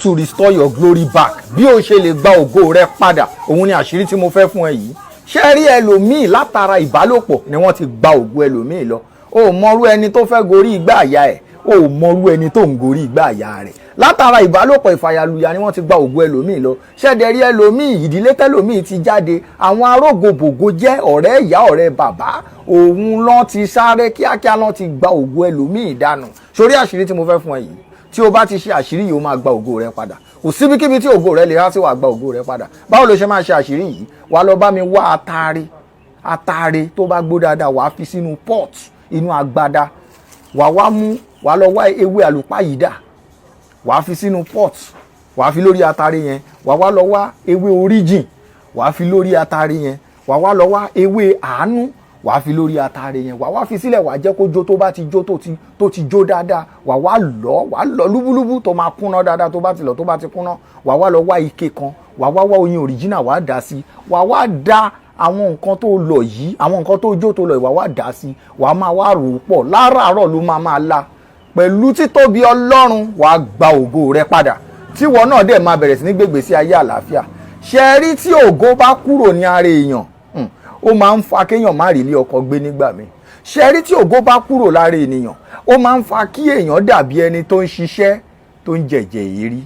to restore your glory back. Bí o ṣe lè gba ògo rẹ padà, òun ni àṣírí tí mo fẹ́ fún ẹ yìí. Ṣé rí ẹlòmíì látara ìbálòpọ̀ ni wọ́n ti gba ògo ẹlòmíì lọ. O mọrú ẹni tó fẹ́ gorí igbá àyà ẹ̀, o mọrú ẹni tó ń gorí igbá àyà rẹ̀. Látara ìbálòpọ̀ ìfàyàlùyà ni wọ́n ti gba ògo ẹlòmíì lọ. Ṣẹ́dẹ̀rí ẹlòmíì, ìdílé tẹ́lòmíì ti jáde, àwọn arógòbògò jẹ́ ọ̀rẹ́ ìyá ọ̀rẹ́ bàbá, òun lọ́n ti sáré kíákíá lọ́n ti gba ògo ẹlòmíì dànù. Sórí àṣírí tí mo fẹ́ fún ẹ yìí, tí o bá ti ṣe àṣírí yìí, o máa gba ògo rẹ padà. Kò síbikíbi tí ògo rẹ lè há sí, wàá gba ògo rẹ padà. Báwo ló ṣe máa ṣe àṣírí yìí? Wàá lọ bá mi wá atare tó bá gbó dáadáa, wàá fi sínú pot, inú agbada. Wàá lọ wá ewé àlùpàyídà, wàá fi sínú pot, wàá fi lórí atare yẹn. Wàá lọ wá ewé origin, wàá fi lórí atare yẹn. Wàá lọ wá ewé àánú, wàá fi lórí atare yẹn. Wàá fi sílẹ̀, wàá jẹ́ kó jó. Tó bá ti jó, tó ti jó dáadáa, wàá lọ lúbúlúbú tó máa kúnná dáadáa. Tó bá ti lọ, tó bá ti kúnná, wàá lọ wá ike kan, wàá wá oyin original, wàá dà sí. Wàá dà àwọn nǹkan tó lọ yìí, àwọn nǹkan tó jó tó lọ yìí, wàá dà sí. Wàá máa wá rò pọ̀, láràárọ̀ ló máa la. Pẹ̀lú títóbi Ọlọ́run, wàá gba ògo rẹ padà, tí wọn náà dẹ̀ máa bẹ̀rẹ̀ sí ní gbégbé sí ayé àlàáfíà. Ṣé rí tí ògo bá kúrò ní ara èèyàn, ó máa ń fa kéèyàn má rí ilé ọkọ gbé nígbà míì. Ṣé rí tí ògo bá kúrò lára ènìyàn, ó máa ń fa kí èèyàn dàbí ẹni tó ń ṣiṣẹ́ tó ń jẹ̀jẹ̀ èérí.